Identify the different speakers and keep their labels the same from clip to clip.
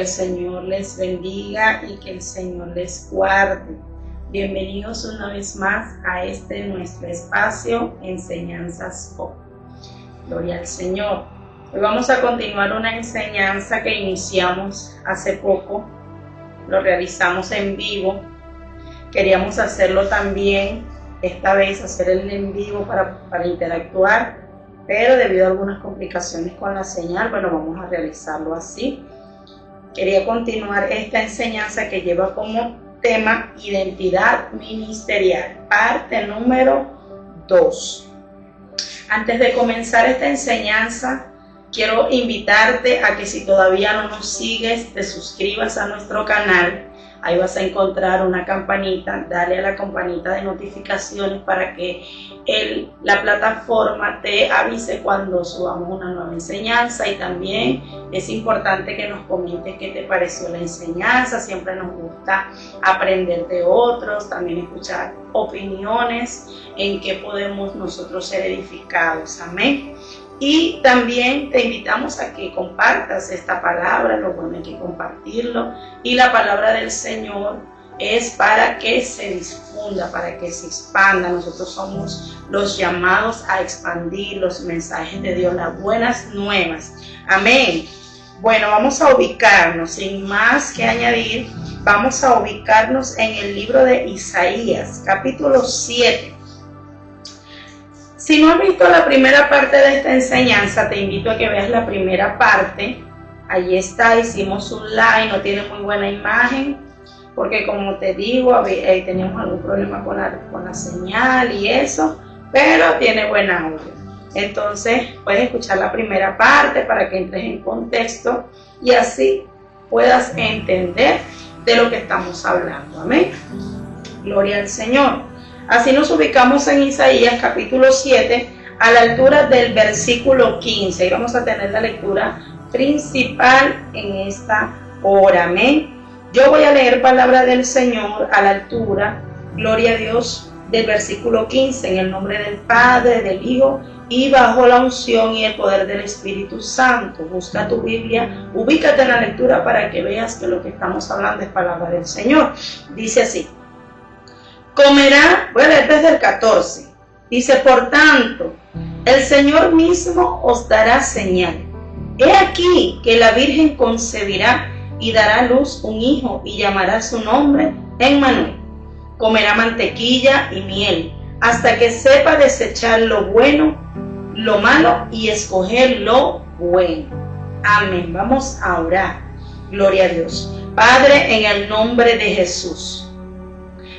Speaker 1: Señor les bendiga y que el Señor les guarde. Bienvenidos una vez más a este nuestro espacio, Enseñanzas Pop. Gloria al Señor. Hoy vamos a continuar una enseñanza que iniciamos hace poco. Lo realizamos en vivo. Queríamos hacerlo también, esta vez hacer el en vivo para interactuar, pero debido a algunas complicaciones con la señal, bueno, vamos a realizarlo así. Quería continuar esta enseñanza que lleva como tema identidad ministerial, parte número 2. Antes de comenzar esta enseñanza, quiero invitarte a que si todavía no nos sigues, te suscribas a nuestro canal. Ahí vas a encontrar una campanita, dale a la campanita de notificaciones para que la plataforma te avise cuando subamos una nueva enseñanza, y también es importante que nos comentes qué te pareció la enseñanza. Siempre nos gusta aprender de otros, también escuchar opiniones en qué podemos nosotros ser edificados, amén. Y también te invitamos a que compartas esta palabra, lo bueno hay que compartirlo, y la palabra del Señor es para que se difunda, para que se expanda. Nosotros somos los llamados a expandir los mensajes de Dios, las buenas nuevas, amén. Bueno, vamos a ubicarnos, sin más que añadir, vamos a ubicarnos en el libro de Isaías, capítulo 7. Si no has visto la primera parte de esta enseñanza, te invito a que veas la primera parte. Allí está, hicimos un live, no tiene muy buena imagen, porque como te digo, teníamos algún problema con la señal y eso, pero tiene buen audio. Entonces, puedes escuchar la primera parte para que entres en contexto y así puedas entender de lo que estamos hablando. Amén. Gloria al Señor. Así nos ubicamos en Isaías capítulo 7 a la altura del versículo 15. Y vamos a tener la lectura principal en esta hora. Amén. Yo voy a leer palabra del Señor a la altura, gloria a Dios, del versículo 15, en el nombre del Padre, del Hijo y bajo la unción y el poder del Espíritu Santo. Busca tu Biblia, ubícate en la lectura para que veas que lo que estamos hablando es palabra del Señor. Dice así. Comerá, voy a leer desde el 14, dice, por tanto, el Señor mismo os dará señal. He aquí que la Virgen concebirá y dará a luz un hijo y llamará su nombre Emmanuel. Comerá mantequilla y miel hasta que sepa desechar lo bueno, lo malo y escoger lo bueno. Amén. Vamos a orar. Gloria a Dios. Padre, en el nombre de Jesús.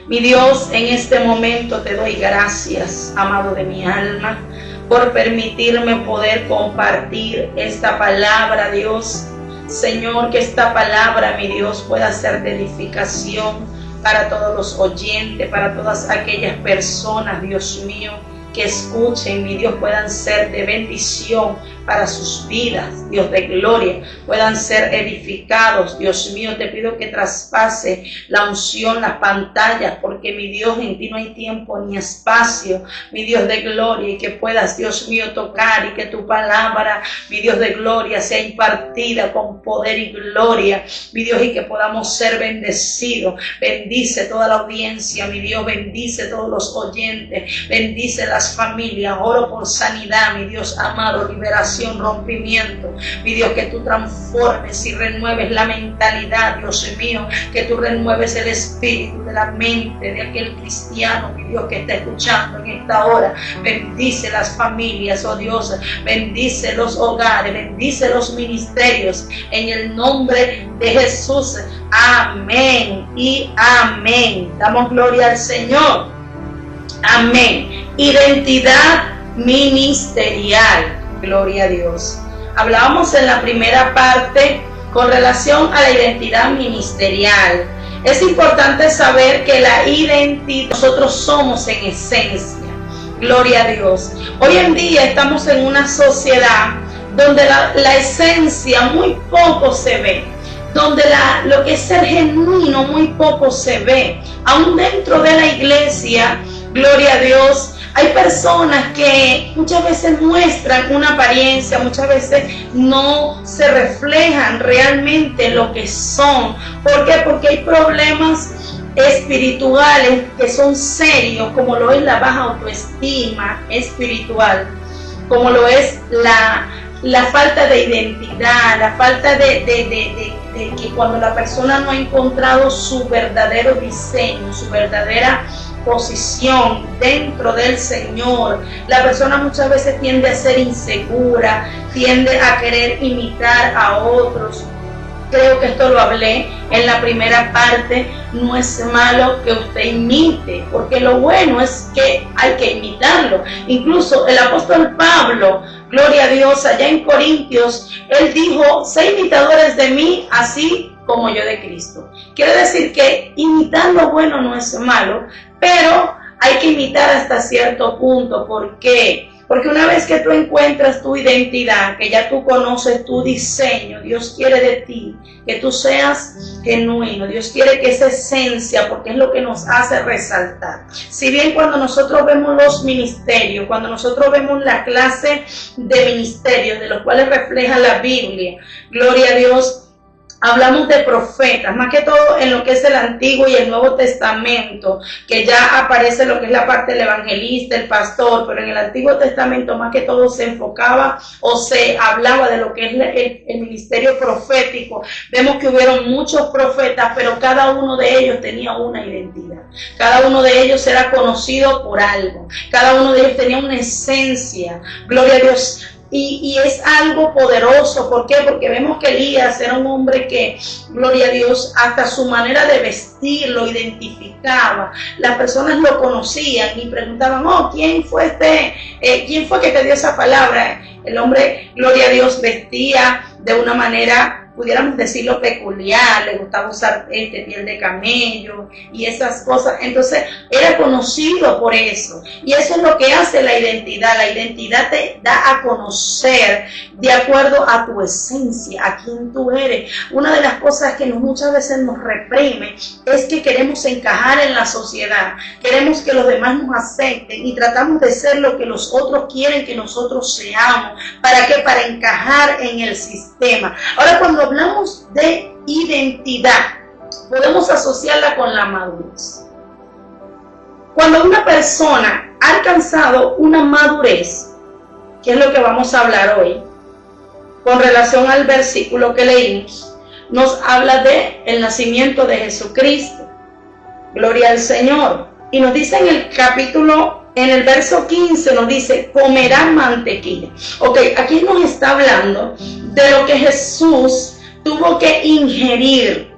Speaker 1: Mi Dios, en este momento te doy gracias, amado de mi alma, por permitirme poder compartir esta palabra, Dios. Señor, que esta palabra, mi Dios, pueda ser de edificación para todos los oyentes, para todas aquellas personas, Dios mío, que escuchen, mi Dios, puedan ser de bendición para sus vidas, Dios de gloria, puedan ser edificados. Dios mío, te pido que traspase la unción, las pantallas, porque mi Dios, en ti no hay tiempo ni espacio, mi Dios de gloria, y que puedas, Dios mío, tocar y que tu palabra, mi Dios de gloria, sea impartida con poder y gloria, mi Dios, y que podamos ser bendecidos. Bendice toda la audiencia, mi Dios, bendice todos los oyentes, bendice las familias. Oro por sanidad, mi Dios amado, liberación, rompimiento, mi Dios, que tú transformes y renueves la mentalidad, Dios mío, que tú renueves el espíritu de la mente de aquel cristiano, mi Dios, que está escuchando en esta hora. Bendice las familias, oh Dios, bendice los hogares, bendice los ministerios, en el nombre de Jesús. Amén y amén. Damos gloria al Señor. Amén. Identidad ministerial. Gloria a Dios. Hablábamos en la primera parte con relación a la identidad ministerial. Es importante saber que la identidad, nosotros somos en esencia. Gloria a Dios. Hoy en día estamos en una sociedad donde la esencia muy poco se ve. donde lo que es ser genuino muy poco se ve. Aún dentro de la iglesia, gloria a Dios, hay personas que muchas veces muestran una apariencia, muchas veces no se reflejan realmente lo que son. ¿Por qué? Porque hay problemas espirituales que son serios, como lo es la baja autoestima espiritual, como lo es la falta de identidad, la falta de que cuando la persona no ha encontrado su verdadero diseño, su verdadera posición dentro del Señor, la persona muchas veces tiende a ser insegura, tiende a querer imitar a otros. Creo que esto lo hablé en la primera parte. No es malo que usted imite, porque lo bueno es que hay que imitarlo. Incluso el apóstol Pablo, gloria a Dios, allá en Corintios, él dijo: sé imitadores de mí, así como yo de Cristo. Quiere decir que imitar lo bueno no es malo, pero hay que imitar hasta cierto punto. ¿Por qué? Porque una vez que tú encuentras tu identidad, que ya tú conoces tu diseño, Dios quiere de ti que tú seas genuino. Dios quiere que esa esencia, porque es lo que nos hace resaltar. Si bien cuando nosotros vemos los ministerios, cuando nosotros vemos la clase de ministerios de los cuales refleja la Biblia, gloria a Dios, hablamos de profetas, más que todo en lo que es el Antiguo y el Nuevo Testamento, que ya aparece lo que es la parte del evangelista, el pastor, pero en el Antiguo Testamento más que todo se enfocaba o se hablaba de lo que es el ministerio profético. Vemos que hubieron muchos profetas, pero cada uno de ellos tenía una identidad. Cada uno de ellos era conocido por algo. Cada uno de ellos tenía una esencia. Gloria a Dios. Y es algo poderoso. ¿Por qué? Porque vemos que Elías era un hombre que, gloria a Dios, hasta su manera de vestir lo identificaba. Las personas lo conocían y preguntaban: oh, ¿quién fue quién fue que te dio esa palabra? El hombre, gloria a Dios, vestía de una manera, pudiéramos decirlo, peculiar. Le gustaba usar piel de camello y esas cosas. Entonces era conocido por eso, y eso es lo que hace la identidad. La identidad te da a conocer de acuerdo a tu esencia, a quién tú eres. Una de las cosas que muchas veces nos reprime es que queremos encajar en la sociedad, queremos que los demás nos acepten y tratamos de ser lo que los otros quieren que nosotros seamos. ¿Para qué? Para encajar en el sistema. Ahora, cuando hablamos de identidad, podemos asociarla con la madurez. Cuando una persona ha alcanzado una madurez, que es lo que vamos a hablar hoy, con relación al versículo que leímos, nos habla de el nacimiento de Jesucristo. Gloria al Señor. Y nos dice en el verso 15, nos dice: comerán mantequilla. Ok, aquí nos está hablando de lo que Jesús tuvo que ingerir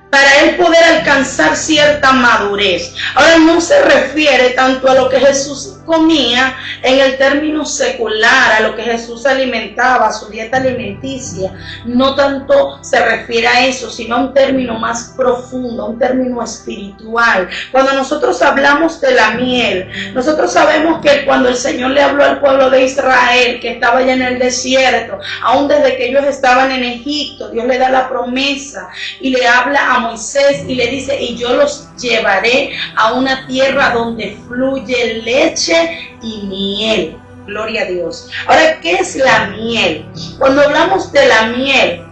Speaker 1: para él poder alcanzar cierta madurez. Ahora, no se refiere tanto a lo que Jesús comía en el término secular, a lo que Jesús alimentaba, a su dieta alimenticia. No tanto se refiere a eso, sino a un término más profundo, un término espiritual. Cuando nosotros hablamos de la miel, nosotros sabemos que cuando el Señor le habló al pueblo de Israel, que estaba ya en el desierto, aún desde que ellos estaban en Egipto, Dios le da la promesa y le habla a Moisés y le dice: y yo los llevaré a una tierra donde fluye leche y miel. Gloria a Dios. Ahora, ¿qué es la miel? Cuando hablamos de la miel,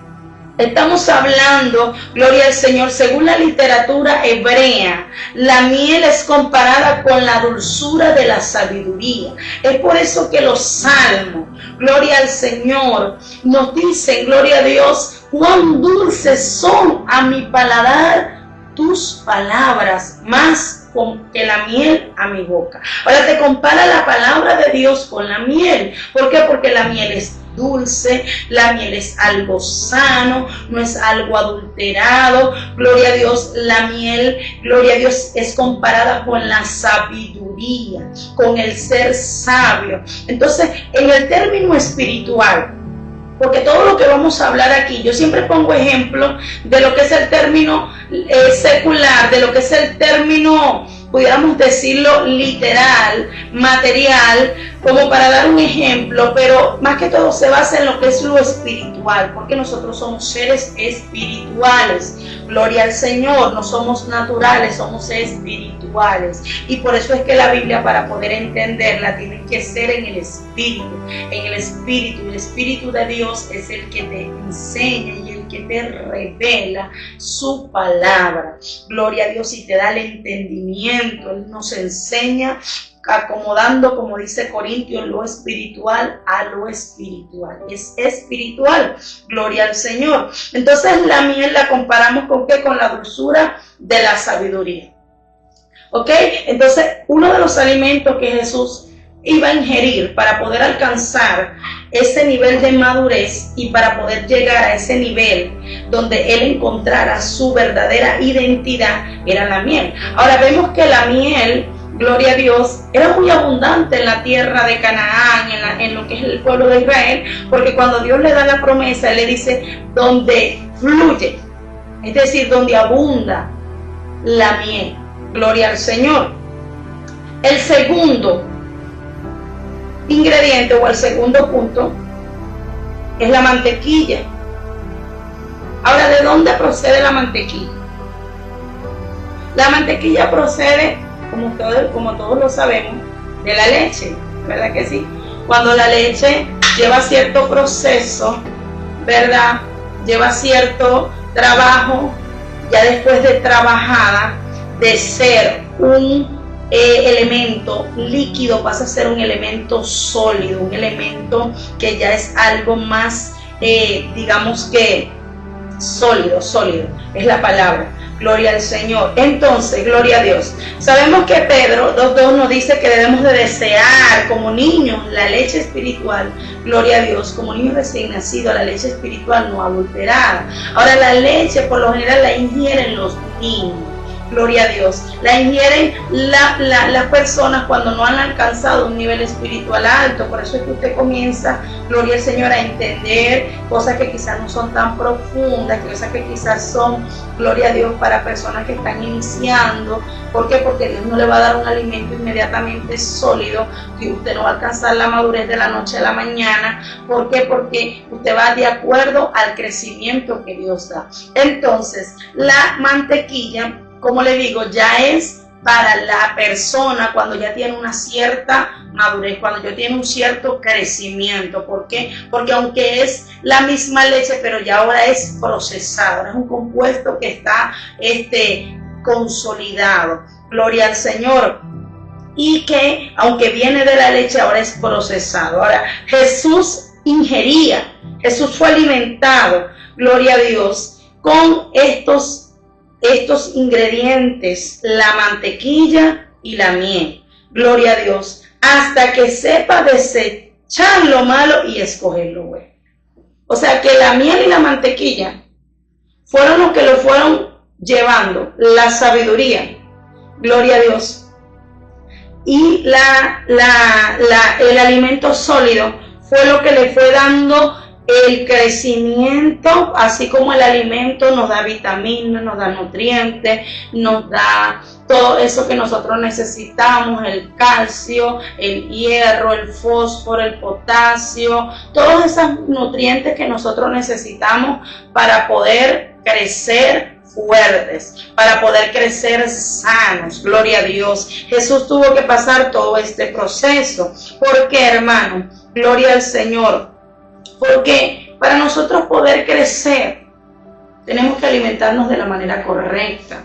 Speaker 1: estamos hablando, gloria al Señor, según la literatura hebrea, la miel es comparada con la dulzura de la sabiduría. Es por eso que los salmos, gloria al Señor, nos dicen, gloria a Dios, cuán dulces son a mi paladar tus palabras, más que la miel a mi boca. Ahora te compara la palabra de Dios con la miel. ¿Por qué? Porque la miel es dulce, la miel es algo sano, no es algo adulterado. Gloria a Dios, la miel, gloria a Dios, es comparada con la sabiduría, con el ser sabio. Entonces, en el término espiritual, porque todo lo que vamos a hablar aquí, yo siempre pongo ejemplo de lo que es el término secular, de lo que es el término pudiéramos decirlo literal, material, como para dar un ejemplo, pero más que todo se basa en lo que es lo espiritual, porque nosotros somos seres espirituales. Gloria al Señor, no somos naturales, somos espirituales. Y por eso es que la Biblia, para poder entenderla, tiene que ser en el Espíritu. En el Espíritu, el Espíritu de Dios es el que te enseña y el que te revela su palabra. Gloria a Dios, y te da el entendimiento. Él nos enseña acomodando, como dice Corintios, lo espiritual a lo espiritual. Es espiritual, gloria al Señor. Entonces la miel la comparamos con ¿qué? Con la dulzura de la sabiduría. ¿Ok? Entonces uno de los alimentos que Jesús iba a ingerir para poder alcanzar ese nivel de madurez y para poder llegar a ese nivel donde él encontrara su verdadera identidad era la miel. Ahora vemos que la miel, gloria a Dios, era muy abundante en la tierra de Canaán, en lo que es el pueblo de Israel, porque cuando Dios le da la promesa, él le dice, donde fluye, es decir, donde abunda la miel. Gloria al Señor. El segundo ingrediente o el segundo punto es la mantequilla. Ahora, ¿de dónde procede la mantequilla? La mantequilla procede, como todos lo sabemos, de la leche, ¿verdad que sí? Cuando la leche lleva cierto proceso, ¿verdad? Lleva cierto trabajo, ya después de trabajada, de ser un elemento líquido, pasa a ser un elemento sólido, un elemento que ya es algo más, digamos que sólido, es la palabra. Gloria al Señor. Entonces, gloria a Dios. Sabemos que Pedro 2:2 nos dice que debemos de desear como niños la leche espiritual. Gloria a Dios. Como niños recién nacidos, la leche espiritual no adulterada. Ahora, la leche por lo general la ingieren los niños. Gloria a Dios. La ingieren las personas cuando no han alcanzado un nivel espiritual alto. Por eso es que usted comienza, gloria al Señor, a entender cosas que quizás no son tan profundas, cosas que quizás son, gloria a Dios, para personas que están iniciando. ¿Por qué? Porque Dios no le va a dar un alimento inmediatamente sólido, que usted no va a alcanzar la madurez de la noche a la mañana. ¿Por qué? Porque usted va de acuerdo al crecimiento que Dios da. Entonces, la mantequilla, como le digo, ya es para la persona cuando ya tiene una cierta madurez, cuando ya tiene un cierto crecimiento. ¿Por qué? Porque aunque es la misma leche, pero ya ahora es procesado, es un compuesto que está consolidado. Gloria al Señor. Y que aunque viene de la leche, ahora es procesado. Ahora, Jesús ingería, Jesús fue alimentado, gloria a Dios, con estos ingredientes, la mantequilla y la miel, gloria a Dios, hasta que sepa desechar lo malo y escoger lo bueno. O sea que la miel y la mantequilla fueron los que lo fueron llevando, la sabiduría, gloria a Dios, y el alimento sólido fue lo que le fue dando el crecimiento, así como el alimento nos da vitaminas, nos da nutrientes, nos da todo eso que nosotros necesitamos, el calcio, el hierro, el fósforo, el potasio, todos esos nutrientes que nosotros necesitamos para poder crecer fuertes, para poder crecer sanos. Gloria a Dios. Jesús tuvo que pasar todo este proceso. ¿Por qué, hermano? Gloria al Señor. Porque para nosotros poder crecer, tenemos que alimentarnos de la manera correcta.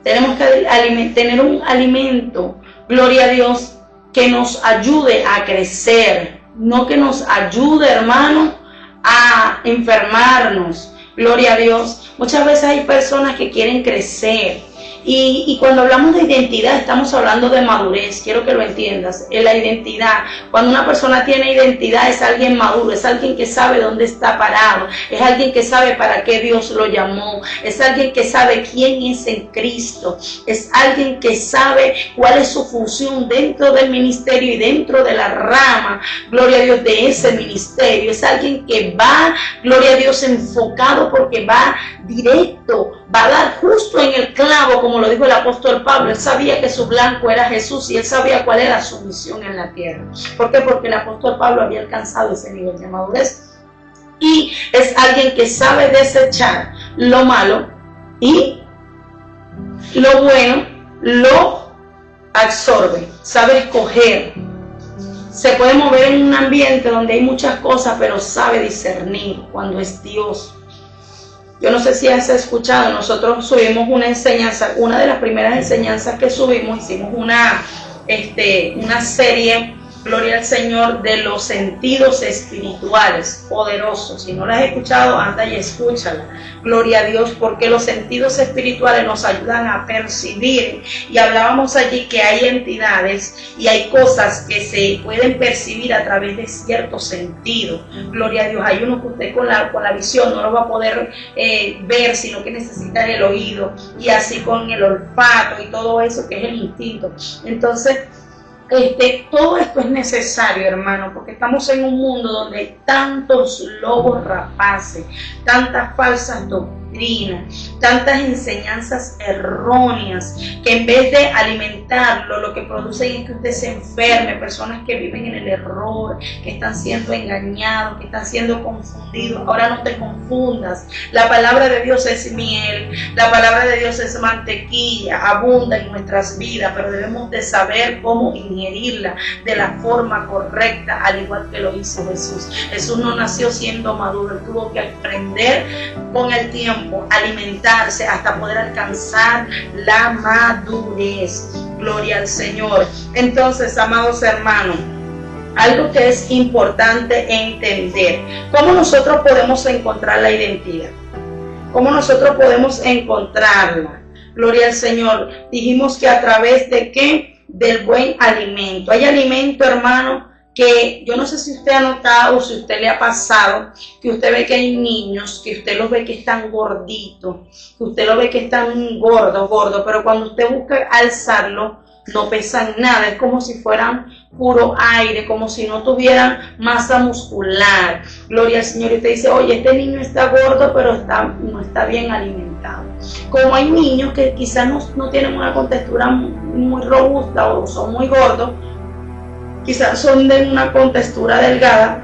Speaker 1: Tenemos que tener un alimento, gloria a Dios, que nos ayude a crecer, no que nos ayude, hermano, a enfermarnos. Gloria a Dios. Muchas veces hay personas que quieren crecer. Y cuando hablamos de identidad, estamos hablando de madurez. Quiero que lo entiendas. En la identidad, cuando una persona tiene identidad, es alguien maduro, es alguien que sabe dónde está parado, es alguien que sabe para qué Dios lo llamó, es alguien que sabe quién es en Cristo, es alguien que sabe cuál es su función dentro del ministerio y dentro de la rama, gloria a Dios, de ese ministerio. Es alguien que va, gloria a Dios, enfocado porque va directo, va a dar justo en el clavo, como lo dijo el apóstol Pablo. Él sabía que su blanco era Jesús y él sabía cuál era su misión en la tierra. ¿Por qué? Porque el apóstol Pablo había alcanzado ese nivel de madurez. Y es alguien que sabe desechar lo malo y lo bueno lo absorbe, sabe escoger. Se puede mover en un ambiente donde hay muchas cosas, pero sabe discernir cuando es Dios. Yo no sé si has escuchado, nosotros subimos una enseñanza, una de las primeras enseñanzas que subimos, hicimos una serie, gloria al Señor, de los sentidos espirituales poderosos. Si no la has escuchado, anda y escúchala. Gloria a Dios, porque los sentidos espirituales nos ayudan a percibir. Y hablábamos allí que hay entidades y hay cosas que se pueden percibir a través de ciertos sentidos. Gloria a Dios. Hay uno que usted con la visión no lo va a poder ver, sino que necesita el oído. Y así con el olfato y todo eso que es el instinto. Entonces, todo esto es necesario, hermano, porque estamos en un mundo donde hay tantos lobos rapaces, tantas falsas doctrinas, tantas enseñanzas erróneas, que en vez de alimentarlo, lo que producen es que usted se enferme, personas que viven en el error, que están siendo engañados, que están siendo confundidos. Ahora no te confundas, la palabra de Dios es miel, la palabra de Dios es mantequilla, abunda en nuestras vidas, pero debemos de saber cómo ingerirla de la forma correcta, al igual que lo hizo Jesús. Jesús no nació siendo maduro, él tuvo que aprender con el tiempo, alimentarse hasta poder alcanzar la madurez. Gloria al Señor. Entonces, amados hermanos, algo que es importante entender: ¿cómo nosotros podemos encontrar la identidad? ¿Cómo nosotros podemos encontrarla? Gloria al Señor. Dijimos que a través de ¿qué? Del buen alimento. Hay alimento, hermano, que yo no sé si usted ha notado o si a usted le ha pasado, que usted ve que hay niños, que usted los ve que están gorditos, que usted los ve que están gordos, pero cuando usted busca alzarlo, no pesan nada, es como si fueran puro aire, como si no tuvieran masa muscular. Gloria al Señor. Y usted dice, oye, este niño está gordo, pero no está bien alimentado. Como hay niños que quizás no tienen una contextura muy robusta o son muy gordos, quizás son de una contextura delgada,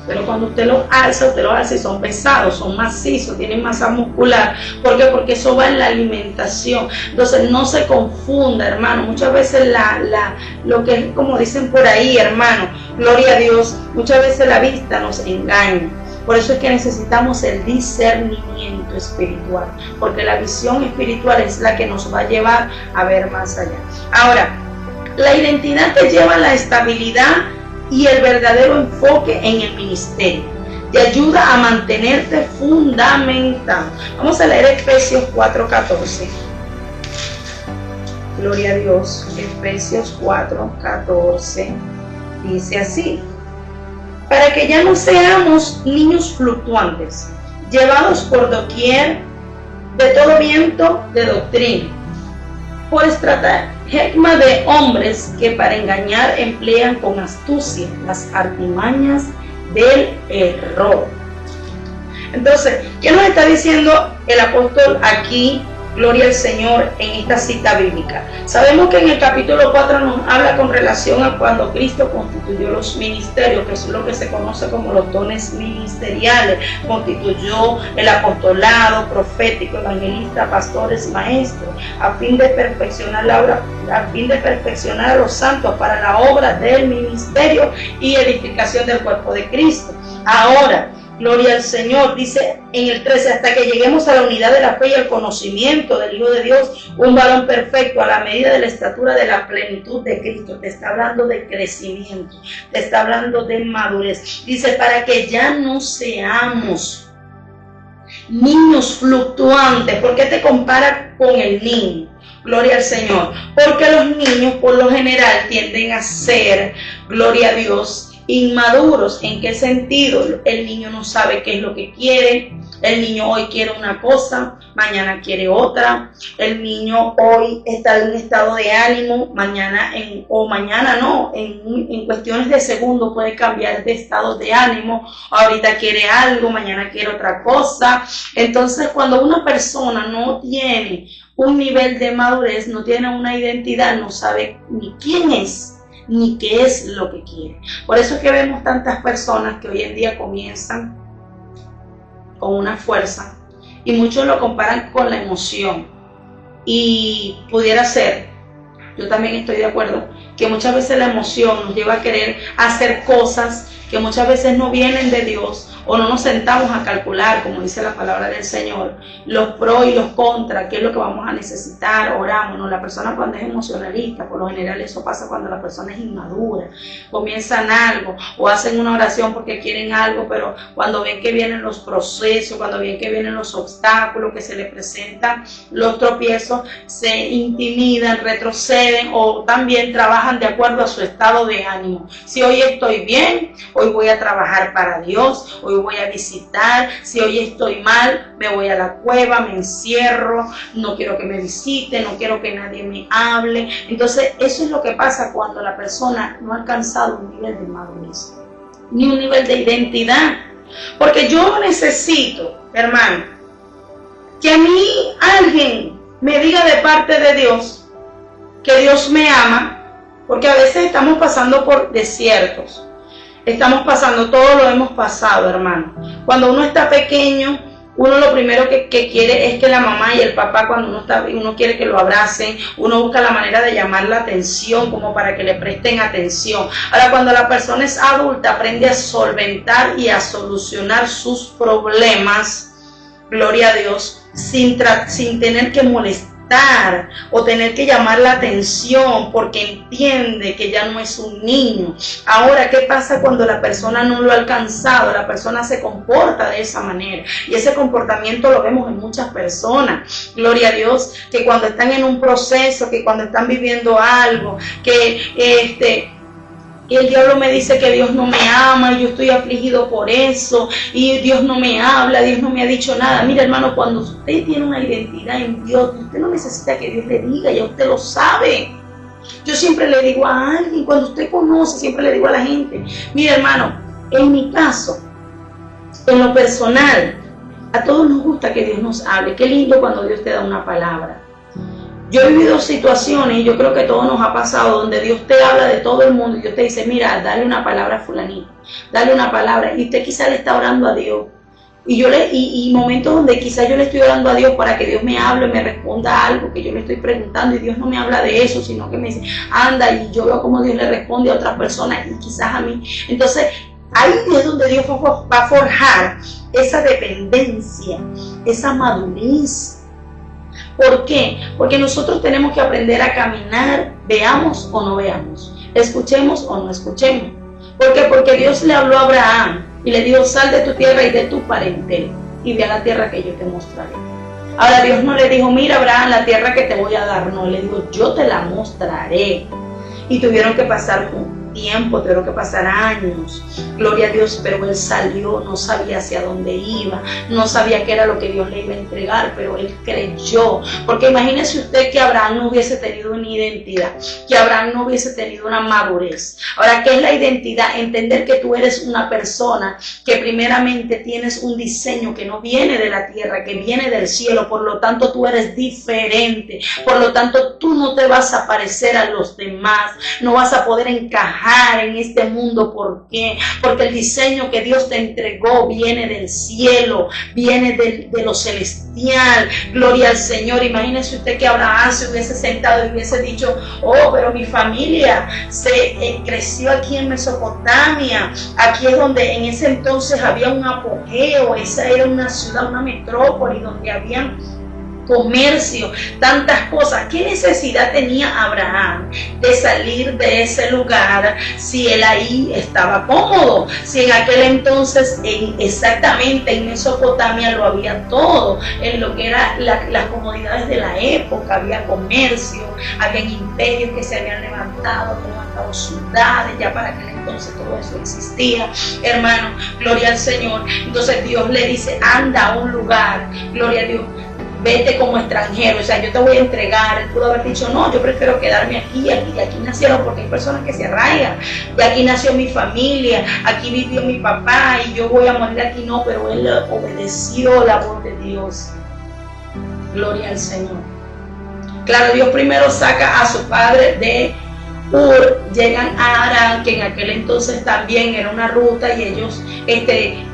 Speaker 1: pero cuando usted los alza y son pesados, son macizos, tienen masa muscular. ¿Por qué? Porque eso va en la alimentación. Entonces no se confunda, hermano. Muchas veces lo que es, como dicen por ahí, hermano, gloria a Dios, muchas veces la vista nos engaña. Por eso es que necesitamos el discernimiento espiritual, porque la visión espiritual es la que nos va a llevar a ver más allá. Ahora, la identidad te lleva a la estabilidad y el verdadero enfoque en el ministerio. Te ayuda a mantenerte fundamentado. Vamos a leer Efesios 4:14. Gloria a Dios. Efesios 4:14 dice así: para que ya no seamos niños fluctuantes, llevados por doquier de todo viento de doctrina, por estratagema de hombres que para engañar emplean con astucia las artimañas del error. Entonces, ¿qué nos está diciendo el apóstol aquí? Gloria al Señor, en esta cita bíblica. Sabemos que en el capítulo 4 nos habla con relación a cuando Cristo constituyó los ministerios, que es lo que se conoce como los dones ministeriales. Constituyó el apostolado, profético, evangelista, pastores, maestros, a fin de perfeccionar a los santos para la obra del ministerio y edificación del cuerpo de Cristo. Ahora, gloria al Señor, dice en el 13, hasta que lleguemos a la unidad de la fe y al conocimiento del Hijo de Dios, un varón perfecto a la medida de la estatura de la plenitud de Cristo. Te está hablando de crecimiento, te está hablando de madurez. Dice, para que ya no seamos niños fluctuantes. ¿Por qué te compara con el niño? Gloria al Señor. Porque los niños por lo general tienden a ser, gloria a Dios, inmaduros. ¿En qué sentido? El niño no sabe qué es lo que quiere, El niño hoy quiere una cosa, mañana quiere otra. El niño hoy está en un estado de ánimo, mañana en cuestiones de segundos puede cambiar de estado de ánimo. Ahorita quiere algo, mañana quiere otra cosa. Entonces, cuando una persona no tiene un nivel de madurez, no tiene una identidad, no sabe ni quién es, ni qué es lo que quiere. Por eso es que vemos tantas personas que hoy en día comienzan con una fuerza y muchos lo comparan con la emoción. Y pudiera ser, yo también estoy de acuerdo, que muchas veces la emoción nos lleva a querer hacer cosas que muchas veces no vienen de Dios, o no nos sentamos a calcular, como dice la palabra del Señor, los pros y los contras, qué es lo que vamos a necesitar, oramos, ¿no? La persona cuando es emocionalista, por lo general eso pasa cuando la persona es inmadura, comienzan algo o hacen una oración porque quieren algo, pero cuando ven que vienen los procesos, cuando ven que vienen los obstáculos, que se les presentan los tropiezos, se intimidan, retroceden o también trabajan de acuerdo a su estado de ánimo. Si hoy estoy bien, hoy voy a trabajar para Dios, hoy voy a visitar. Si hoy estoy mal, me voy a la cueva, me encierro, no quiero que me visiten, no quiero que nadie me hable. Entonces, eso es lo que pasa cuando la persona no ha alcanzado un nivel de madurez, ni un nivel de identidad. Porque yo necesito, hermano, que a mí alguien me diga de parte de Dios que Dios me ama, porque a veces estamos pasando por desiertos. Estamos pasando, todo lo hemos pasado, hermano. Cuando uno está pequeño, uno lo primero que quiere es que la mamá y el papá, cuando uno quiere que lo abracen, uno busca la manera de llamar la atención, como para que le presten atención. Ahora, cuando la persona es adulta, aprende a solventar y a solucionar sus problemas, gloria a Dios, sin tener que molestar o tener que llamar la atención, porque entiende que ya no es un niño. Ahora, ¿qué pasa cuando la persona no lo ha alcanzado? La persona se comporta de esa manera, y ese comportamiento lo vemos en muchas personas, gloria a Dios, que cuando están en un proceso, que cuando están viviendo algo, que y el diablo me dice que Dios no me ama y yo estoy afligido por eso y Dios no me habla, Dios no me ha dicho nada. Mira, hermano, cuando usted tiene una identidad en Dios, usted no necesita que Dios le diga, ya usted lo sabe. Yo siempre le digo a alguien, cuando usted conoce, siempre le digo a la gente, mira, hermano, en mi caso, en lo personal, a todos nos gusta que Dios nos hable. Qué lindo cuando Dios te da una palabra. Yo he vivido situaciones, y yo creo que todo nos ha pasado, donde Dios te habla de todo el mundo y Dios te dice, mira, dale una palabra a fulanito, dale una palabra, y usted quizá le está orando a Dios. Y momentos donde quizá yo le estoy orando a Dios para que Dios me hable, me responda algo que yo le estoy preguntando, y Dios no me habla de eso, sino que me dice, anda, y yo veo cómo Dios le responde a otras personas y quizás a mí. Entonces, ahí es donde Dios va a forjar esa dependencia, esa madurez. ¿Por qué? Porque nosotros tenemos que aprender a caminar, veamos o no veamos, escuchemos o no escuchemos. ¿Por qué? Porque Dios le habló a Abraham y le dijo, sal de tu tierra y de tu parentela y ve a la tierra que yo te mostraré. Ahora, Dios no le dijo, mira, Abraham, la tierra que te voy a dar, no, le dijo, yo te la mostraré. Y tuvieron que pasar un tiempo, tuvieron que pasar años, gloria a Dios, pero él salió, no sabía hacia dónde iba, no sabía qué era lo que Dios le iba a entregar, pero él creyó. Porque imagínese usted que Abraham no hubiese tenido una identidad, que Abraham no hubiese tenido una madurez. Ahora, ¿qué es la identidad? Entender que tú eres una persona que primeramente tienes un diseño que no viene de la tierra, que viene del cielo, por lo tanto tú eres diferente, por lo tanto tú no te vas a parecer a los demás, no vas a poder encajar en este mundo. ¿Por qué? Porque el diseño que Dios te entregó viene del cielo, viene de lo celestial. Gloria al Señor. Imagínese usted que Abraham se hubiese sentado y hubiese dicho, oh, pero mi familia creció aquí en Mesopotamia, aquí es donde en ese entonces había un apogeo, esa era una ciudad, una metrópoli donde habían comercio, tantas cosas. ¿Qué necesidad tenía Abraham de salir de ese lugar si él ahí estaba cómodo? Si en aquel entonces exactamente en Mesopotamia lo había todo, en lo que eran las comodidades de la época, había comercio, había imperios que se habían levantado ciudades ya para aquel entonces. entonces todo eso existía, hermano, gloria al Señor. Entonces Dios le dice, anda a un lugar, gloria a Dios, vete como extranjero, o sea, yo te voy a entregar. Él pudo haber dicho, no, yo prefiero quedarme aquí, aquí nacieron, porque hay personas que se arraigan, de aquí nació mi familia, aquí vivió mi papá y yo voy a morir aquí. No, pero él obedeció la voz de Dios, gloria al Señor. Claro, Dios primero saca a su padre de Ur, llegan a Arán, que en aquel entonces también era una ruta, y ellos,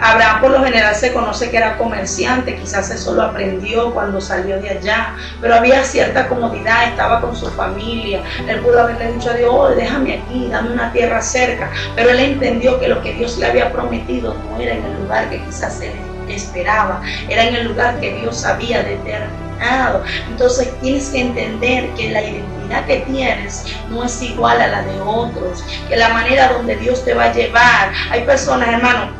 Speaker 1: Abraham por lo general se conoce que era comerciante, quizás eso lo aprendió cuando salió de allá, pero había cierta comodidad, estaba con su familia. Él pudo haberle dicho a Dios, oh, déjame aquí, dame una tierra cerca, pero él entendió que lo que Dios le había prometido no era en el lugar que quizás él esperaba, era en el lugar que Dios había determinado. Entonces tienes que entender que la identidad que tienes no es igual a la de otros, que la manera donde Dios te va a llevar. Hay personas, hermano,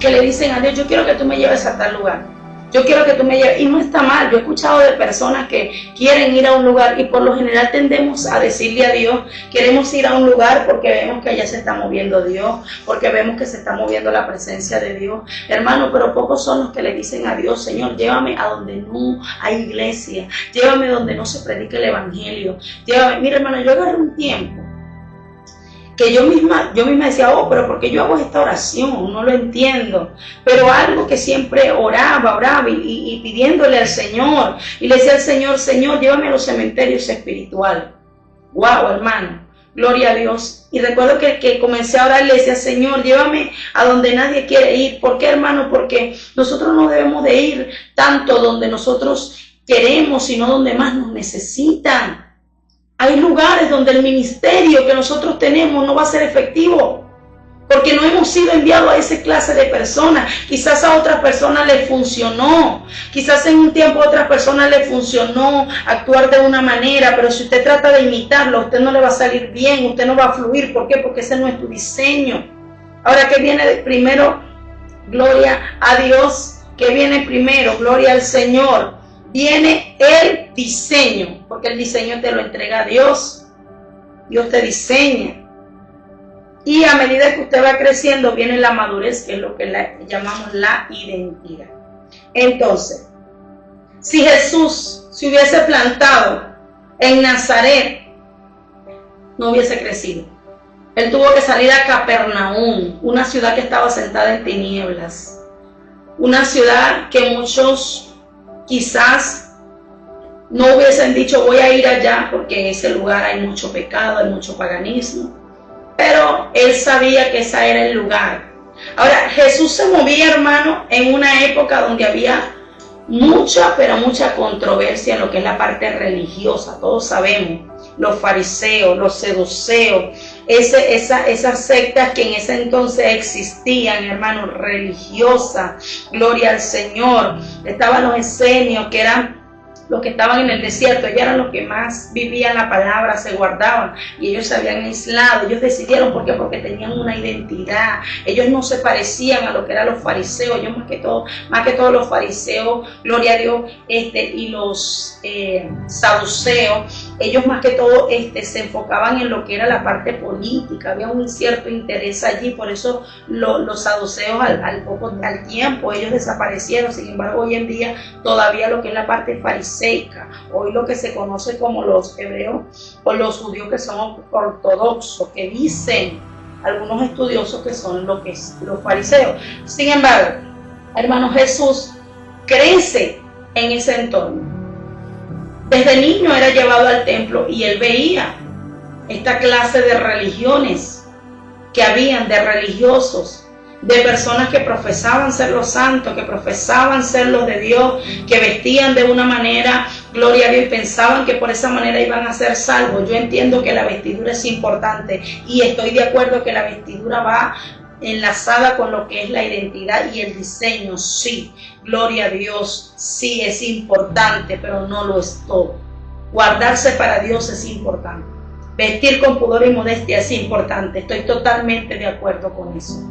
Speaker 1: que le dicen a Dios, yo quiero que tú me lleves a tal lugar, yo quiero que tú me lleves, y no está mal. Yo he escuchado de personas que quieren ir a un lugar y por lo general tendemos a decirle a Dios, queremos ir a un lugar porque vemos que allá se está moviendo Dios, porque vemos que se está moviendo la presencia de Dios, hermano, pero pocos son los que le dicen a Dios, Señor, llévame a donde no hay iglesia, llévame donde no se predique el evangelio, llévame. Mira, hermano, yo agarré un tiempo que yo misma decía, oh, pero ¿por qué yo hago esta oración? No lo entiendo. Pero algo que siempre oraba y pidiéndole al Señor. Y le decía al Señor, Señor, llévame a los cementerios espirituales. Wow, hermano, gloria a Dios. Y recuerdo que comencé a orar y le decía, Señor, llévame a donde nadie quiere ir. ¿Por qué, hermano? Porque nosotros no debemos de ir tanto donde nosotros queremos, sino donde más nos necesitan. Hay lugares donde el ministerio que nosotros tenemos no va a ser efectivo, porque no hemos sido enviados a esa clase de personas. Quizás a otras personas les funcionó, quizás en un tiempo a otras personas les funcionó actuar de una manera, pero si usted trata de imitarlo, a usted no le va a salir bien, usted no va a fluir. ¿Por qué? Porque ese no es tu diseño. Ahora, ¿qué viene primero? Gloria a Dios. ¿Qué viene primero? Gloria al Señor. Viene el diseño, porque el diseño te lo entrega Dios. Dios te diseña. Y a medida que usted va creciendo, viene la madurez, que es lo que llamamos la identidad. Entonces, si Jesús se hubiese plantado en Nazaret, no hubiese crecido. Él tuvo que salir a Capernaum, una ciudad que estaba sentada en tinieblas. Una ciudad que muchos quizás no hubiesen dicho, voy a ir allá, porque en ese lugar hay mucho pecado, hay mucho paganismo. Pero él sabía que ese era el lugar. Ahora, Jesús se movía, hermano, en una época donde había mucha, pero mucha controversia en lo que es la parte religiosa. Todos sabemos, los fariseos, los seduceos, esas sectas que en ese entonces existían, hermano, religiosas. Gloria al Señor. Estaban los esenios, que eran los que estaban en el desierto. Ellos eran los que más vivían la palabra, se guardaban, y ellos se habían aislado. Ellos decidieron, ¿por qué? Porque tenían una identidad. Ellos no se parecían a lo que eran los fariseos. Ellos más que todo los fariseos, gloria a Dios, y los saduceos, ellos más que todo se enfocaban en lo que era la parte política. Había un cierto interés allí. Por eso los saduceos al tiempo ellos desaparecieron. Sin embargo, hoy en día todavía lo que es la parte fariseica, hoy lo que se conoce como los hebreos o los judíos que son ortodoxos, que dicen algunos estudiosos que son lo que es los fariseos. Sin embargo, hermano, Jesús crece en ese entorno. Desde niño era llevado al templo y él veía esta clase de religiones que habían, de religiosos, de personas que profesaban ser los santos, que profesaban ser los de Dios, que vestían de una manera, gloria a Dios, y pensaban que por esa manera iban a ser salvos. Yo entiendo que la vestidura es importante y estoy de acuerdo que la vestidura va enlazada con lo que es la identidad y el diseño. Sí, gloria a Dios, sí es importante, pero no lo es todo. Guardarse para Dios es importante. Vestir con pudor y modestia es importante. Estoy totalmente de acuerdo con eso.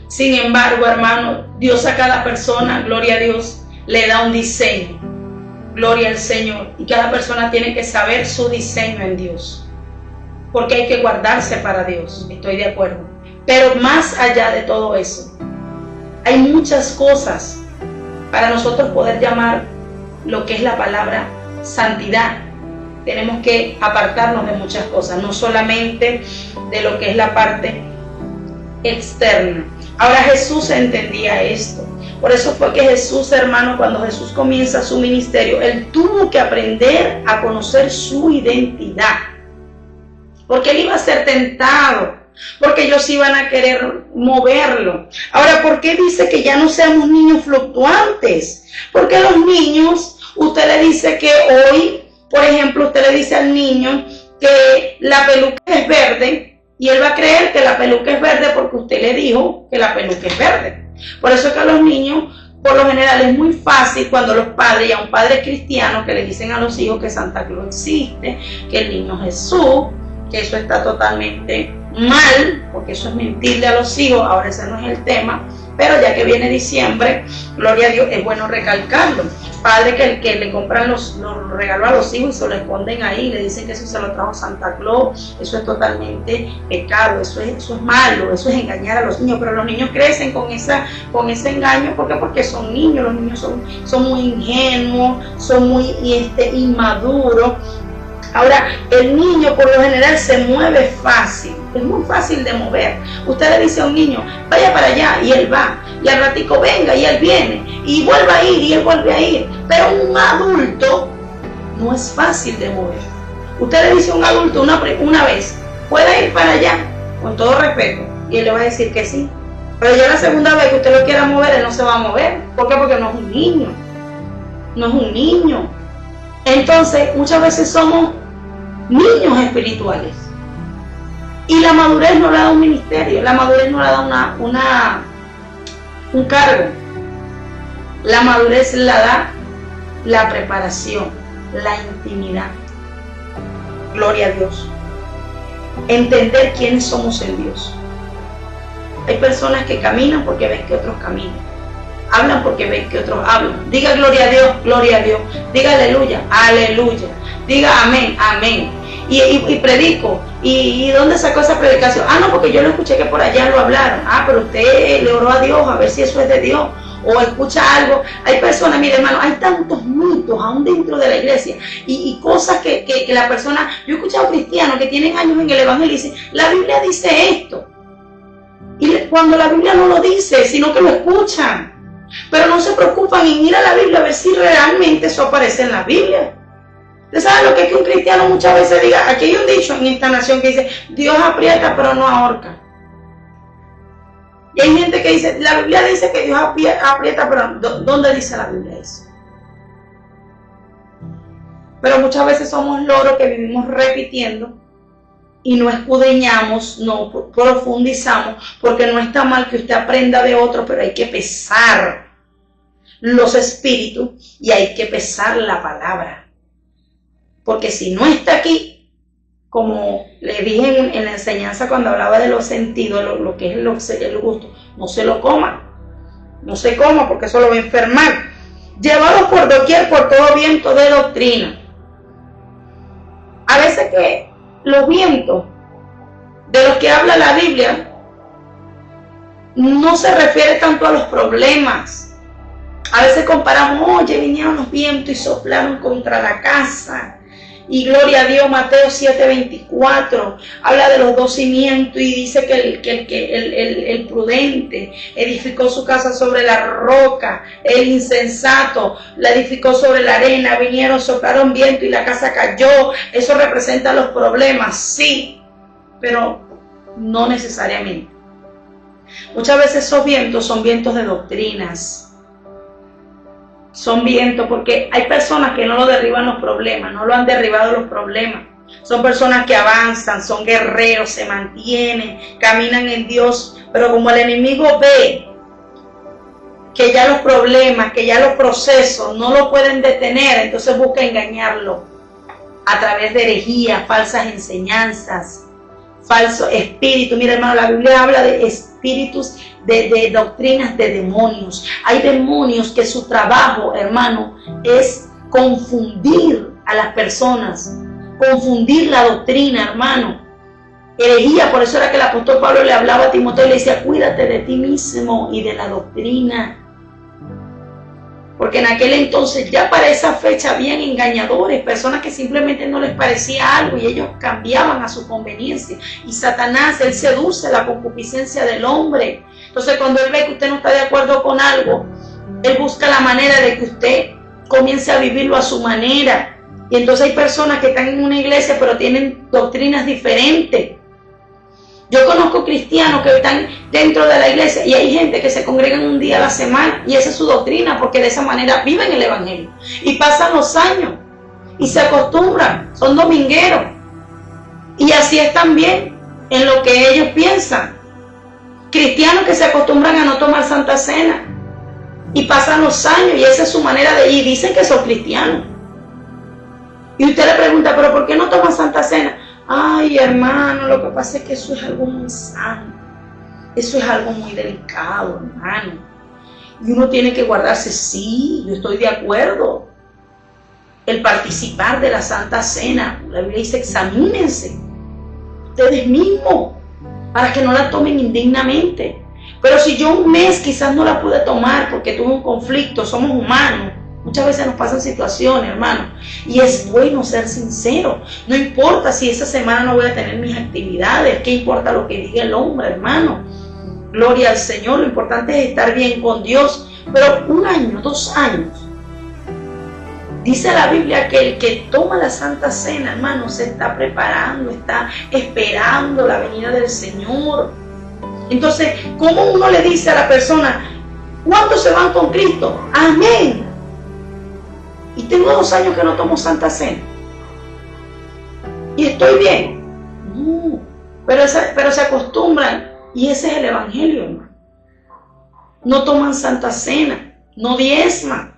Speaker 1: Sin embargo, hermano, Dios a cada persona, gloria a Dios, le da un diseño. Gloria al Señor. Y cada persona tiene que saber su diseño en Dios. porque hay que guardarse para Dios, estoy de acuerdo. Pero más allá de todo eso, hay muchas cosas para nosotros poder llamar lo que es la palabra santidad. Tenemos que apartarnos de muchas cosas, no solamente de lo que es la parte externa. Ahora Jesús entendía esto. Por eso fue que Jesús, hermano, cuando Jesús comienza su ministerio, él tuvo que aprender a conocer su identidad. Porque él iba a ser tentado, porque ellos iban a querer moverlo. Ahora, ¿por qué dice que ya no seamos niños fluctuantes? Porque los niños, usted le dice que hoy, por ejemplo, usted le dice al niño que la peluca es verde y él va a creer que la peluca es verde porque usted le dijo que la peluca es verde. Por eso es que a los niños, por lo general, es muy fácil cuando los padres, y a un padre cristiano, que le dicen a los hijos que Santa Claus existe, que el niño Jesús, que eso está totalmente mal, porque eso es mentirle a los hijos. Ahora ese no es el tema, pero ya que viene diciembre, gloria a Dios, es bueno recalcarlo. Padre que le compran los regalos a los hijos y se lo esconden ahí, le dicen que eso se lo trajo Santa Claus, eso es totalmente pecado, eso es malo, eso es engañar a los niños. Pero los niños crecen con ese engaño, ¿por qué? Porque son niños, los niños son muy ingenuos, son muy inmaduros. Ahora, el niño por lo general se mueve fácil, es muy fácil de mover. Usted le dice a un niño, vaya para allá, y él va, y al ratico venga, y él viene, y vuelve a ir, y él vuelve a ir. Pero un adulto no es fácil de mover. Usted le dice a un adulto una vez, puede ir para allá, con todo respeto, y él le va a decir que sí. Pero ya la segunda vez que usted lo quiera mover, él no se va a mover. ¿Por qué? Porque no es un niño. No es un niño. Entonces, muchas veces somos niños espirituales. Y la madurez no le da un ministerio, la madurez no le da un cargo. La madurez la da la preparación, la intimidad. Gloria a Dios. Entender quiénes somos en Dios. Hay personas que caminan porque ven que otros caminan. Hablan porque ven que otros hablan. Diga gloria a Dios, gloria a Dios. Diga aleluya, aleluya. Diga amén, amén. Y predico. ¿Y dónde sacó esa predicación? Ah, no, porque yo lo escuché que por allá lo hablaron. Ah, pero usted le oró a Dios a ver si eso es de Dios. O escucha algo. Hay personas, mire hermano, hay tantos mitos aún dentro de la iglesia. Y cosas que la persona... Yo he escuchado cristianos que tienen años en el evangelio y dicen, la Biblia dice esto. Y cuando la Biblia no lo dice, sino que lo escuchan. Pero no se preocupan en ir a la Biblia a ver si realmente eso aparece en la Biblia. ¿Usted sabe lo que es que un cristiano muchas veces diga? Aquí hay un dicho en esta nación que dice, Dios aprieta pero no ahorca. Y hay gente que dice, la Biblia dice que Dios aprieta, pero ¿dónde dice la Biblia eso? Pero muchas veces somos loros que vivimos repitiendo y no escudriñamos, no profundizamos, porque no está mal que usted aprenda de otro, pero hay que pesar los espíritus y hay que pesar la palabra. Porque si no está aquí, como le dije en la enseñanza cuando hablaba de los sentidos, lo que es el gusto, no se lo coma. No se coma porque eso lo va a enfermar. Llevados por doquier por todo viento de doctrina. A veces que los vientos de los que habla la Biblia no se refiere tanto a los problemas. A veces comparamos, oye, vinieron los vientos y soplaron contra la casa. Y gloria a Dios, Mateo 7:24, habla de los dos cimientos y dice que el prudente edificó su casa sobre la roca, el insensato la edificó sobre la arena, vinieron, soplaron viento y la casa cayó. Eso representa los problemas, sí, pero no necesariamente. Muchas veces esos vientos son vientos de doctrinas. Son vientos porque hay personas que no lo derriban los problemas, no lo han derribado los problemas. Son personas que avanzan, son guerreros, se mantienen, caminan en Dios, pero como el enemigo ve que ya los problemas, que ya los procesos no lo pueden detener, entonces busca engañarlo a través de herejías, falsas enseñanzas, falso espíritu. Mira hermano, la Biblia habla de espíritus, de doctrinas de demonios. Hay demonios que su trabajo, hermano, es confundir a las personas, confundir la doctrina, hermano. herejía. Por eso era que el apóstol Pablo le hablaba a Timoteo y le decía, cuídate de ti mismo y de la doctrina. Porque en aquel entonces, ya para esa fecha, habían engañadores, personas que simplemente no les parecía algo y ellos cambiaban a su conveniencia. Y Satanás, él seduce la concupiscencia del hombre. Entonces, cuando él ve que usted no está de acuerdo con algo, él busca la manera de que usted comience a vivirlo a su manera. Y entonces hay personas que están en una iglesia pero tienen doctrinas diferentes. Yo conozco cristianos que están dentro de la iglesia y hay gente que se congregan un día a la semana y esa es su doctrina, porque de esa manera viven el evangelio. Y pasan los años y se acostumbran, son domingueros. Y así están bien en lo que ellos piensan. Cristianos que se acostumbran a no tomar Santa Cena y pasan los años y esa es su manera de ir. Dicen que son cristianos. Y usted le pregunta, ¿pero por qué no toman Santa Cena? Ay, hermano, lo que pasa es que eso es algo muy sano. Eso es algo muy delicado, hermano. Y uno tiene que guardarse, sí, yo estoy de acuerdo. El participar de la Santa Cena, la Biblia dice, examínense ustedes mismos para que no la tomen indignamente. Pero si yo un mes quizás no la pude tomar porque tuve un conflicto, somos humanos. Muchas veces nos pasan situaciones, hermano, y es bueno ser sincero. No importa si esa semana no voy a tener mis actividades, qué importa lo que diga el hombre, hermano. Gloria al Señor, lo importante es estar bien con Dios. Pero 1 año, 2 años, dice la Biblia que el que toma la Santa Cena, hermano, se está preparando, está esperando la venida del Señor. Entonces, ¿cómo uno le dice a la persona, ¿cuántos se van con Cristo? Amén. Y tengo 2 años que no tomo Santa Cena. Y estoy bien. No, pero se acostumbran. Y ese es el evangelio, hermano. No toman Santa Cena. No diezman.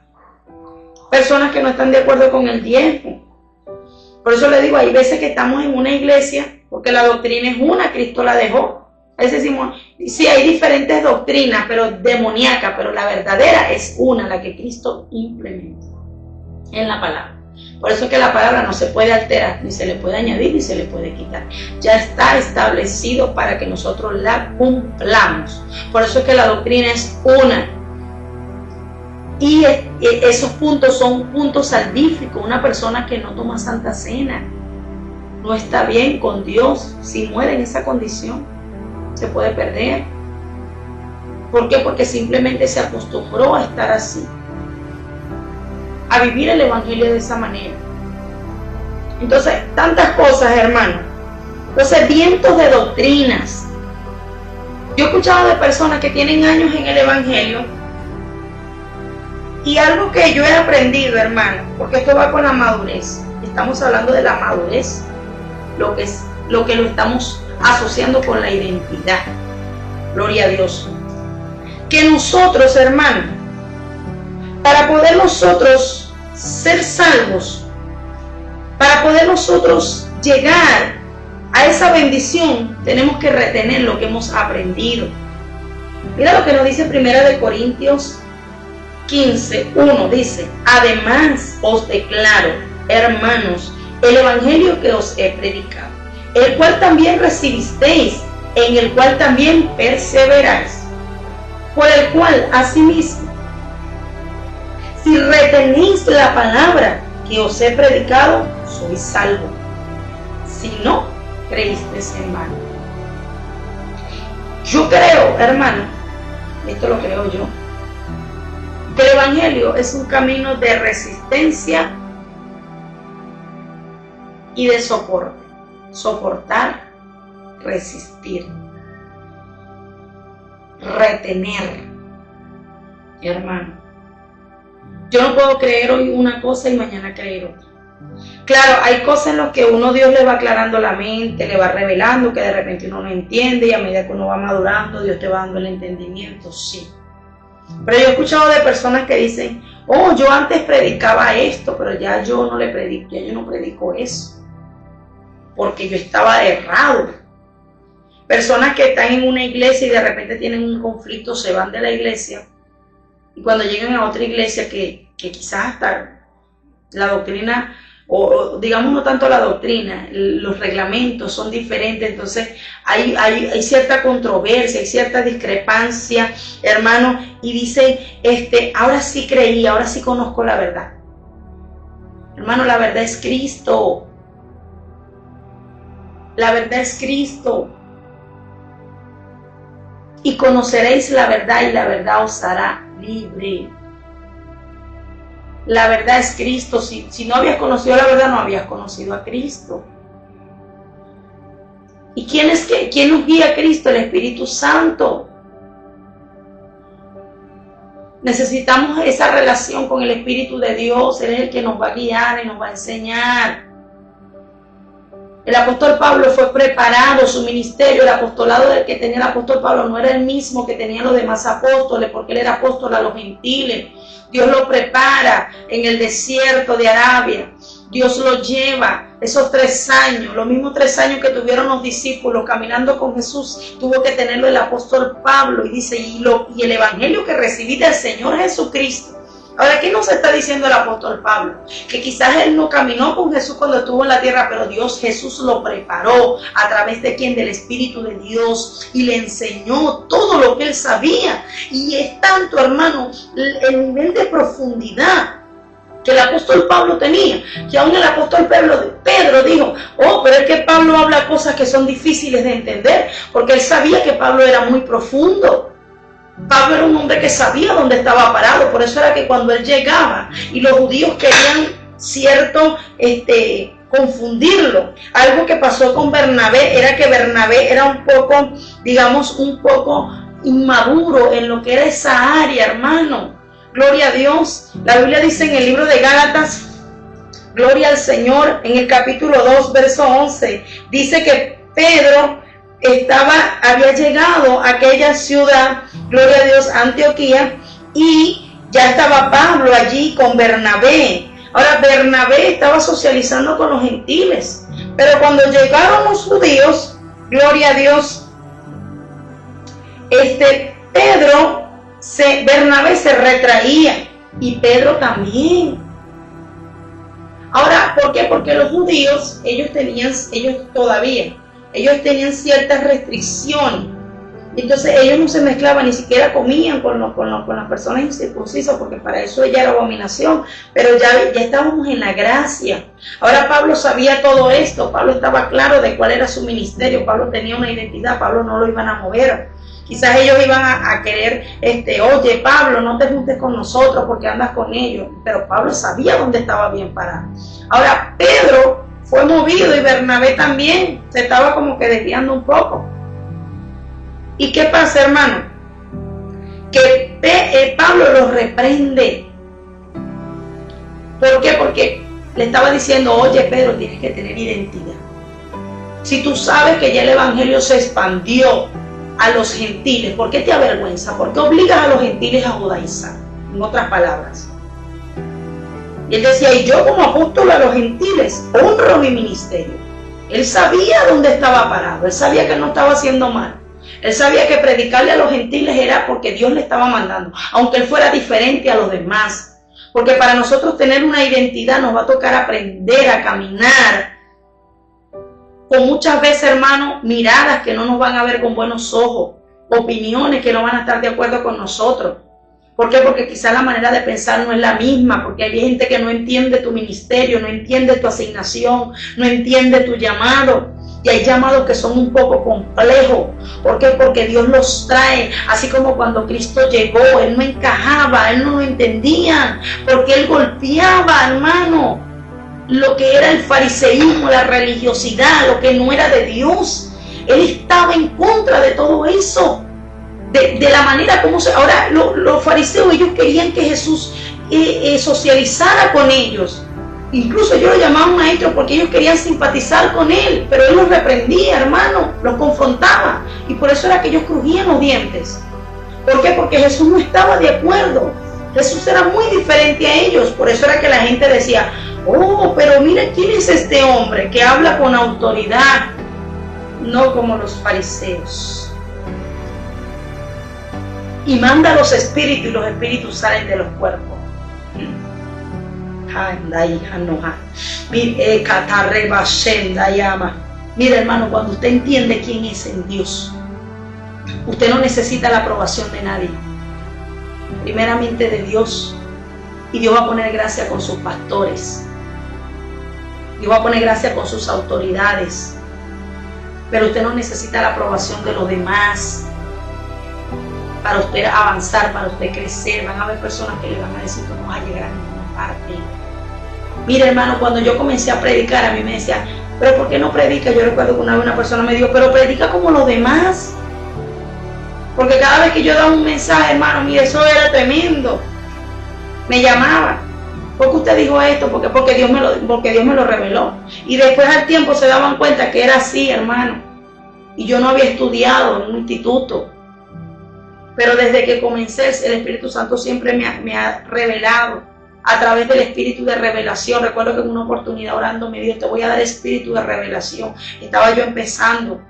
Speaker 1: Personas que no están de acuerdo con el diezmo. Por eso le digo, hay veces que estamos en una iglesia, porque la doctrina es una, Cristo la dejó. A veces decimos, sí, hay diferentes doctrinas, pero demoníacas, pero la verdadera es una, la que Cristo implementa en la palabra. Por eso es que la palabra no se puede alterar, ni se le puede añadir, ni se le puede quitar. Ya está establecido para que nosotros la cumplamos. Por eso es que la doctrina es una. Y esos puntos son puntos salvíficos. Una persona que no toma Santa Cena no está bien con Dios. Si muere en esa condición, se puede perder. ¿Por qué? Porque simplemente se acostumbró a estar así, a vivir el evangelio de esa manera. Entonces, tantas cosas, hermano. Entonces, vientos de doctrinas. Yo he escuchado de personas que tienen años en el evangelio y algo que yo he aprendido, hermano, porque esto va con la madurez. Estamos hablando de la madurez, lo que lo estamos asociando con la identidad. Gloria a Dios. Que nosotros, hermano, para poder nosotros ser salvos, para poder nosotros llegar a esa bendición, tenemos que retener lo que hemos aprendido. Mira lo que nos dice 1 Corintios 15:1, dice: además os declaro, hermanos, el evangelio que os he predicado, el cual también recibisteis, en el cual también perseveráis, por el cual asimismo, si retenéis la palabra que os he predicado, sois salvos. Si no, creísteis en vano. Yo creo, hermano, esto lo creo yo, que el evangelio es un camino de resistencia y de soporte. Soportar, resistir, retener, hermano. Yo no puedo creer hoy una cosa y mañana creer otra. Claro, hay cosas en las que Dios le va aclarando la mente, le va revelando, que de repente uno no entiende, y a medida que uno va madurando, Dios te va dando el entendimiento, sí. Pero yo he escuchado de personas que dicen, oh, yo antes predicaba esto, pero ya yo no le predico, ya yo no predico eso, porque yo estaba errado. Personas que están en una iglesia y de repente tienen un conflicto, se van de la iglesia, y cuando llegan a otra iglesia que quizás hasta la doctrina o digamos no tanto la doctrina, los reglamentos son diferentes, entonces hay cierta controversia, hay cierta discrepancia, hermano, y dicen, ahora sí creí, ahora sí conozco la verdad. Hermano, la verdad es Cristo. La verdad es Cristo. Y conoceréis la verdad y la verdad os hará libre. La verdad es Cristo. Si no habías conocido la verdad, no habías conocido a Cristo. ¿Y quién nos guía a Cristo? El Espíritu Santo. Necesitamos esa relación con el Espíritu de Dios. Él es el que nos va a guiar y nos va a enseñar. El apóstol Pablo fue preparado, su ministerio, el apostolado del que tenía el apóstol Pablo no era el mismo que tenían los demás apóstoles, porque él era apóstol a los gentiles. Dios lo prepara en el desierto de Arabia. Dios lo lleva esos 3 años, los mismos 3 años que tuvieron los discípulos caminando con Jesús, tuvo que tenerlo el apóstol Pablo. Y dice, y el evangelio que recibí del Señor Jesucristo. Ahora, ¿qué nos está diciendo el apóstol Pablo? Que quizás él no caminó con Jesús cuando estuvo en la tierra, pero Jesús lo preparó a través de ¿quién? Del Espíritu de Dios, y le enseñó todo lo que él sabía. Y es tanto, hermano, el nivel de profundidad que el apóstol Pablo tenía, que aún el apóstol Pedro dijo, pero es que Pablo habla cosas que son difíciles de entender, porque él sabía que Pablo era muy profundo. Pablo era un hombre que sabía dónde estaba parado, por eso era que cuando él llegaba y los judíos querían confundirlo. Algo que pasó con Bernabé era que Bernabé era un poco inmaduro en lo que era esa área, hermano. Gloria a Dios. La Biblia dice en el libro de Gálatas, gloria al Señor, en el capítulo 2, verso 11, dice que Pedro había llegado a aquella ciudad, gloria a Dios, Antioquía, y ya estaba Pablo allí con Bernabé. Ahora, Bernabé estaba socializando con los gentiles, pero cuando llegaron los judíos, gloria a Dios, Bernabé se retraía, y Pedro también. Ahora, ¿por qué? Porque los judíos, ellos tenían ciertas restricciones. Entonces ellos no se mezclaban, ni siquiera comían con las personas incircuncisas, porque para eso ella era abominación. Pero ya estábamos en la gracia. Ahora Pablo sabía todo esto. Pablo estaba claro de cuál era su ministerio. Pablo tenía una identidad. Pablo no lo iban a mover. Quizás ellos iban a querer, oye Pablo, no te juntes con nosotros porque andas con ellos. Pero Pablo sabía dónde estaba bien parado. Ahora Pedro fue movido, y Bernabé también se estaba como que desviando un poco. ¿Y qué pasa, hermano? Que Pablo los reprende. ¿Por qué? Porque le estaba diciendo, oye Pedro, tienes que tener identidad. Si tú sabes que ya el evangelio se expandió a los gentiles, ¿por qué te avergüenza? ¿Por qué obligas a los gentiles a judaizar? En otras palabras. Y él decía, y yo como apóstol a los gentiles honro mi ministerio. Él sabía dónde estaba parado, él sabía que no estaba haciendo mal. Él sabía que predicarle a los gentiles era porque Dios le estaba mandando, aunque él fuera diferente a los demás. Porque para nosotros tener una identidad nos va a tocar aprender a caminar con muchas veces, hermano, miradas que no nos van a ver con buenos ojos, opiniones que no van a estar de acuerdo con nosotros. ¿Por qué? Porque quizás la manera de pensar no es la misma, porque hay gente que no entiende tu ministerio, no entiende tu asignación, no entiende tu llamado. Y hay llamados que son un poco complejos. ¿Por qué? Porque Dios los trae. Así como cuando Cristo llegó, Él no encajaba, Él no lo entendía. Porque Él golpeaba, hermano, lo que era el fariseísmo, la religiosidad, lo que no era de Dios. Él estaba en contra de todo eso. De la manera como ahora los fariseos, ellos querían que Jesús socializara con ellos. Incluso ellos lo llamaban maestro porque ellos querían simpatizar con él, pero él los reprendía, hermano, los confrontaba, y por eso era que ellos crujían los dientes. ¿Por qué? Porque Jesús no estaba de acuerdo. Jesús era muy diferente a ellos, por eso era que la gente decía, pero mira quién es este hombre que habla con autoridad, no como los fariseos. Y manda a los espíritus, y los espíritus salen de los cuerpos. Mira, hermano, cuando usted entiende quién es en Dios, usted no necesita la aprobación de nadie. Primeramente de Dios. Y Dios va a poner gracia con sus pastores. Dios va a poner gracia con sus autoridades. Pero usted no necesita la aprobación de los demás para usted avanzar, para usted crecer. Van a haber personas que le van a decir que no va a llegar a ninguna parte. Mira, hermano, cuando yo comencé a predicar, a mí me decían, pero ¿por qué no predica? Yo recuerdo que una vez una persona me dijo, pero predica como los demás. Porque cada vez que yo daba un mensaje, hermano, mire, eso era tremendo. Me llamaban. ¿Por qué usted dijo esto? Porque Dios me lo reveló. Y después al tiempo se daban cuenta que era así, hermano. Y yo no había estudiado en un instituto. Pero desde que comencé, el Espíritu Santo siempre me ha revelado a través del espíritu de revelación. Recuerdo que en una oportunidad orando me dijo, te voy a dar espíritu de revelación. Estaba yo empezando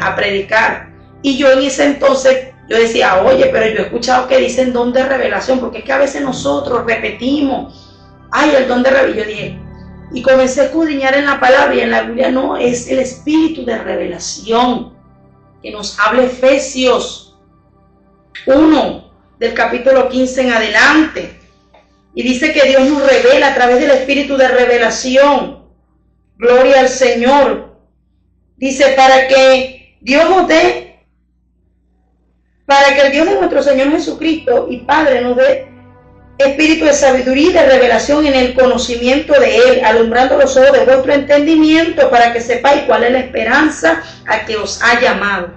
Speaker 1: a predicar. Y yo en ese entonces, yo decía, oye, pero yo he escuchado que dicen don de revelación, porque es que a veces nosotros repetimos, ay, el don de revelación. Yo dije, y comencé a escudriñar en la palabra, y en la Biblia no, es el espíritu de revelación, que nos habla Efesios 1, del capítulo 15 en adelante. Y dice que Dios nos revela a través del espíritu de revelación. Gloria al Señor. Dice, para que Dios nos dé, para que el Dios de nuestro Señor Jesucristo y Padre nos dé espíritu de sabiduría y de revelación en el conocimiento de Él, alumbrando los ojos de vuestro entendimiento, para que sepáis cuál es la esperanza a que os ha llamado,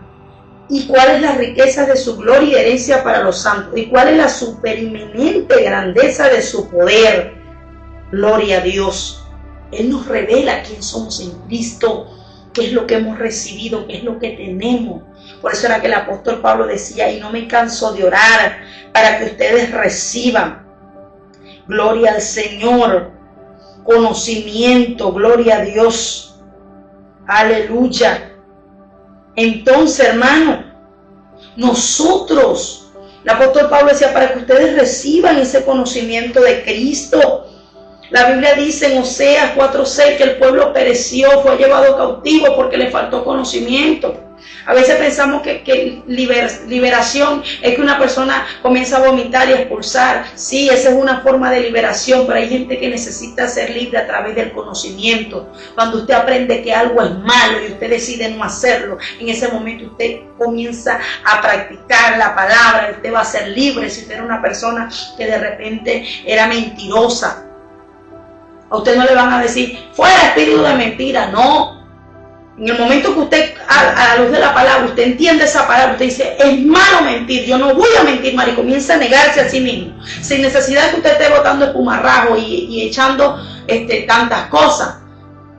Speaker 1: y cuál es la riqueza de su gloria y herencia para los santos, y cuál es la superinminente grandeza de su poder. Gloria a Dios. Él nos revela quién somos en Cristo, qué es lo que hemos recibido, qué es lo que tenemos. Por eso era que el apóstol Pablo decía, y no me canso de orar para que ustedes reciban, gloria al Señor, conocimiento, gloria a Dios, aleluya. Entonces, hermano, nosotros, el apóstol Pablo decía, para que ustedes reciban ese conocimiento de Cristo. La Biblia dice en Oseas 4:6 que el pueblo pereció, fue llevado cautivo porque le faltó conocimiento. A veces pensamos que liberación es que una persona comienza a vomitar y a expulsar. Sí, esa es una forma de liberación, pero hay gente que necesita ser libre a través del conocimiento. Cuando usted aprende que algo es malo y usted decide no hacerlo, en ese momento usted comienza a practicar la palabra, usted va a ser libre. Si usted era una persona que de repente era mentirosa, a usted no le van a decir, fuera espíritu de mentira, no. En el momento que usted, a la luz de la palabra, usted entiende esa palabra, usted dice, es malo mentir, yo no voy a mentir, y comienza a negarse a sí mismo, sin necesidad de que usted esté botando espumarrajo y echando tantas cosas.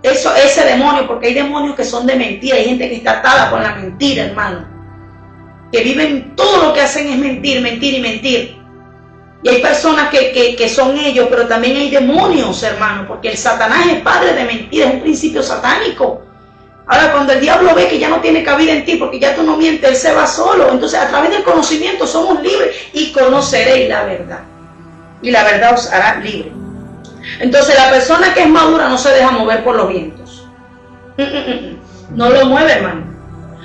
Speaker 1: Ese demonio, porque hay demonios que son de mentira, hay gente que está atada con la mentira, hermano, que viven, todo lo que hacen es mentir, mentir y mentir. Y hay personas que son ellos, pero también hay demonios, hermano, porque el Satanás es padre de mentira, es un principio satánico. Ahora, cuando el diablo ve que ya no tiene cabida en ti, porque ya tú no mientes, él se va solo. Entonces, a través del conocimiento somos libres y conoceréis la verdad. Y la verdad os hará libre. Entonces, la persona que es madura no se deja mover por los vientos. No lo mueve, hermano.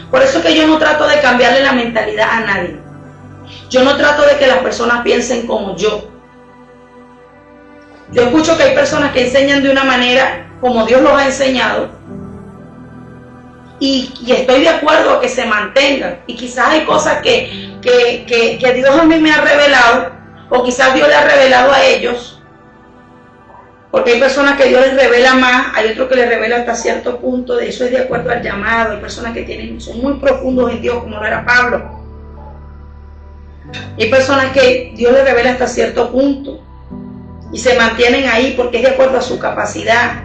Speaker 1: Por eso es que yo no trato de cambiarle la mentalidad a nadie. Yo no trato de que las personas piensen como yo. Yo escucho que hay personas que enseñan de una manera como Dios los ha enseñado. Y estoy de acuerdo a que se mantengan. Y quizás hay cosas que Dios a mí me ha revelado, o quizás Dios le ha revelado a ellos. Porque hay personas que Dios les revela más, hay otros que les revela hasta cierto punto, de eso es de acuerdo al llamado. Hay personas que son muy profundos en Dios, como lo era Pablo. Hay personas que Dios les revela hasta cierto punto y se mantienen ahí porque es de acuerdo a su capacidad.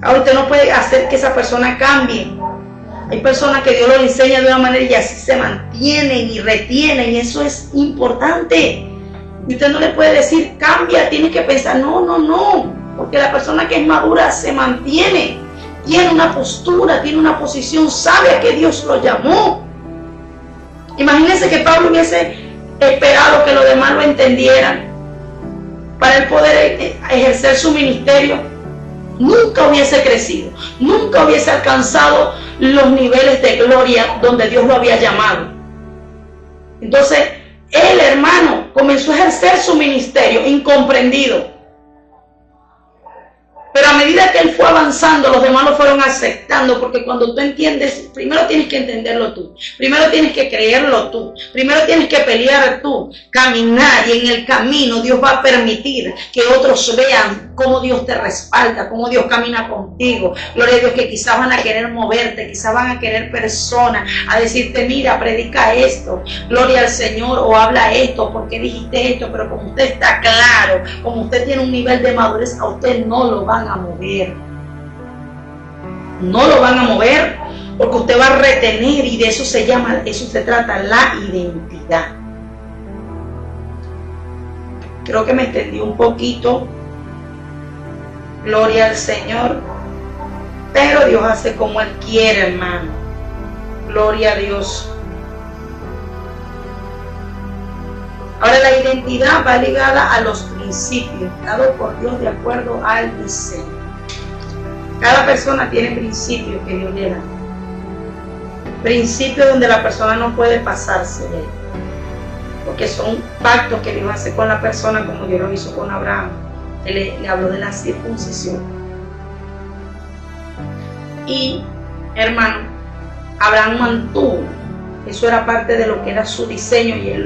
Speaker 1: Ahora usted no puede hacer que esa persona cambie. Hay personas que Dios lo enseña de una manera y así se mantienen y retienen, y eso es importante. Y usted no le puede decir, cambia, tienes que pensar, no, porque la persona que es madura se mantiene, tiene una postura, tiene una posición, sabe a qué Dios lo llamó. Imagínense que Pablo hubiese esperado que los demás lo entendieran para él poder ejercer su ministerio, nunca hubiese crecido, nunca hubiese alcanzado los niveles de gloria donde Dios lo había llamado. Entonces, él, hermano, comenzó a ejercer su ministerio incomprendido. Pero a medida que él fue avanzando, los demás lo fueron aceptando, porque cuando tú entiendes, primero tienes que entenderlo tú, primero tienes que creerlo tú, primero tienes que pelear tú, caminar, y en el camino Dios va a permitir que otros vean cómo Dios te respalda, cómo Dios camina contigo. Gloria a Dios, que quizás van a querer moverte, quizás van a querer personas a decirte, mira, predica esto, gloria al Señor, o habla esto, porque dijiste esto, pero como usted está claro, como usted tiene un nivel de madurez, a usted no lo van a mover. No lo van a mover, porque usted va a retener, y de eso se llama, eso se trata, la identidad. Creo que me extendí un poquito. Gloria al Señor. Pero Dios hace como Él quiere, hermano. Gloria a Dios. Ahora, la identidad va ligada a los principios dados por Dios de acuerdo al diseño. Cada persona tiene principios que Dios le da. Principios donde la persona no puede pasarse de él, porque son pactos que Dios hace con la persona, como Dios lo hizo con Abraham. Él le habló de la circuncisión. Y, hermano, Abraham mantuvo, eso era parte de lo que era su diseño, y él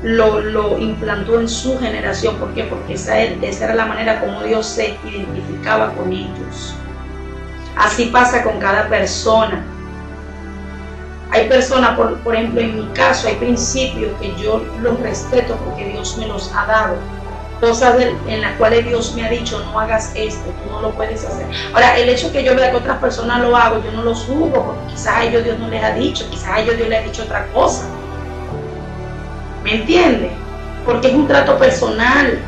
Speaker 1: lo implantó en su generación. ¿Por qué? Porque esa era la manera como Dios se identificaba con ellos. Así pasa con cada persona. Hay personas, por ejemplo, en mi caso, hay principios que yo los respeto porque Dios me los ha dado. Cosas en las cuales Dios me ha dicho, no hagas esto, tú no lo puedes hacer. Ahora, el hecho que yo vea que otras personas lo hago, yo no lo juzgo, porque quizás a ellos Dios no les ha dicho, quizás a ellos Dios les ha dicho otra cosa. ¿Me entiende? Porque es un trato personal.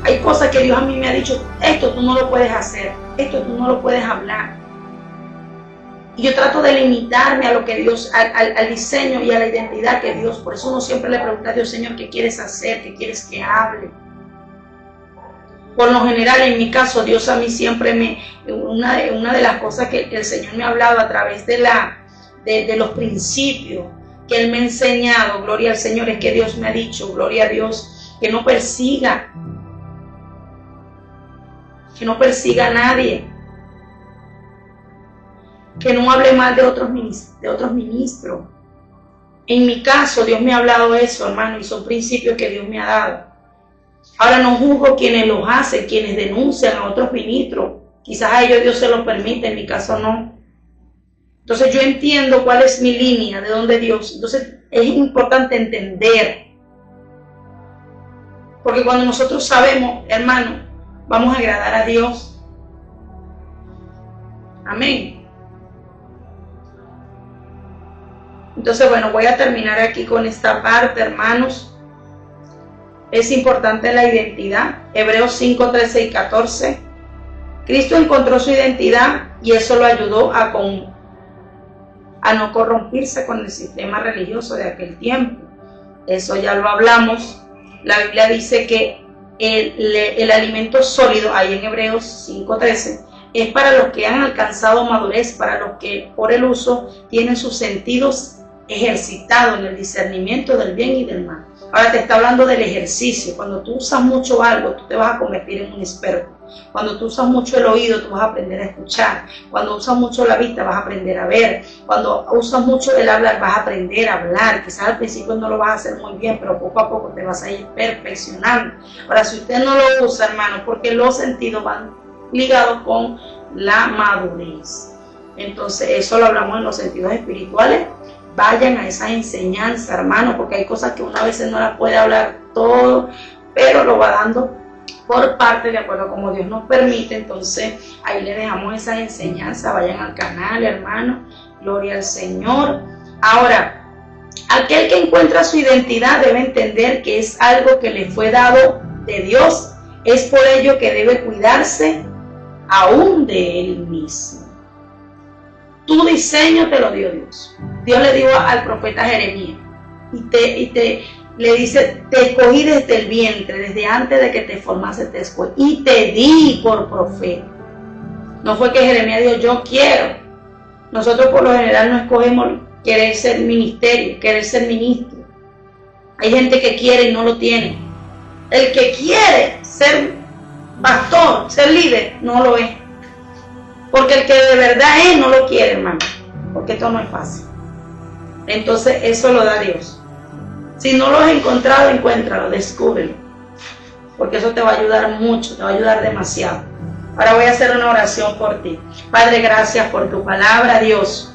Speaker 1: Hay cosas que Dios a mí me ha dicho, esto tú no lo puedes hacer, esto tú no lo puedes hablar. Y yo trato de limitarme a lo que Dios, al diseño y a la identidad que Dios. Por eso uno siempre le pregunta a Dios, Señor, ¿qué quieres hacer? ¿Qué quieres que hable? Por lo general, en mi caso, Dios a mí siempre una de las cosas que el Señor me ha hablado a través de los principios que Él me ha enseñado, gloria al Señor, es que Dios me ha dicho, gloria a Dios, que no persiga a nadie, que no hable mal de otros ministros. En mi caso, Dios me ha hablado eso, hermano, y son principios que Dios me ha dado. Ahora, no juzgo quienes los hacen, quienes denuncian a otros ministros. Quizás a ellos Dios se lo permite, en mi caso no. Entonces yo entiendo cuál es mi línea, de dónde Dios. Entonces es importante entender. Porque cuando nosotros sabemos, hermano, vamos a agradar a Dios. Amén. Entonces, bueno, voy a terminar aquí con esta parte, hermanos. Es importante la identidad. Hebreos 5, 13 y 14. Cristo encontró su identidad y eso lo ayudó a no corrompirse con el sistema religioso de aquel tiempo. Eso ya lo hablamos. La Biblia dice que el alimento sólido, ahí en Hebreos 5:13, es para los que han alcanzado madurez, para los que por el uso tienen sus sentidos ejercitados en el discernimiento del bien y del mal. Ahora te está hablando del ejercicio. Cuando tú usas mucho algo, tú te vas a convertir en un experto. Cuando tú usas mucho el oído, tú vas a aprender a escuchar. Cuando usas mucho la vista, vas a aprender a ver. Cuando usas mucho el hablar, vas a aprender a hablar. Quizás al principio no lo vas a hacer muy bien, pero poco a poco te vas a ir perfeccionando. Ahora, si usted no lo usa, hermano, porque los sentidos van ligados con la madurez. Entonces, eso lo hablamos en los sentidos espirituales. Vayan a esa enseñanza, hermano, porque hay cosas que uno a veces no las puede hablar todo, pero lo va dando por parte, de acuerdo a como Dios nos permite. Entonces ahí le dejamos esa enseñanza. Vayan al canal, hermano, gloria al Señor. Ahora, aquel que encuentra su identidad debe entender que es algo que le fue dado de Dios. Es por ello que debe cuidarse aún de él mismo. Tu diseño te lo dio Dios. Dios le dijo al profeta Jeremías, y le dice, te escogí desde el vientre, desde antes de que te formase te escogí y te di por profeta. No fue que Jeremías dijo, yo quiero. Nosotros por lo general no escogemos querer ser ministerio, querer ser ministro. Hay gente que quiere y no lo tiene. El que quiere ser pastor, ser líder, no lo es. Porque el que de verdad es, no lo quiere, hermano. Porque esto no es fácil. Entonces eso lo da Dios. Si no lo has encontrado, encuéntralo, descúbrelo. Porque eso te va a ayudar mucho, te va a ayudar demasiado. Ahora voy a hacer una oración por ti. Padre, gracias por tu palabra, Dios.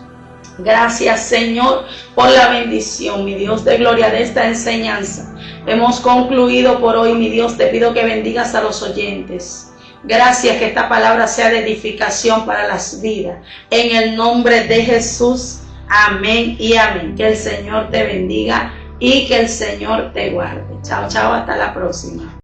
Speaker 1: Gracias, Señor, por la bendición, mi Dios de gloria, de esta enseñanza. Hemos concluido por hoy, mi Dios. Te pido que bendigas a los oyentes. Gracias, que esta palabra sea de edificación para las vidas. En el nombre de Jesús. Amén y amén. Que el Señor te bendiga y que el Señor te guarde. Chao, chao, hasta la próxima.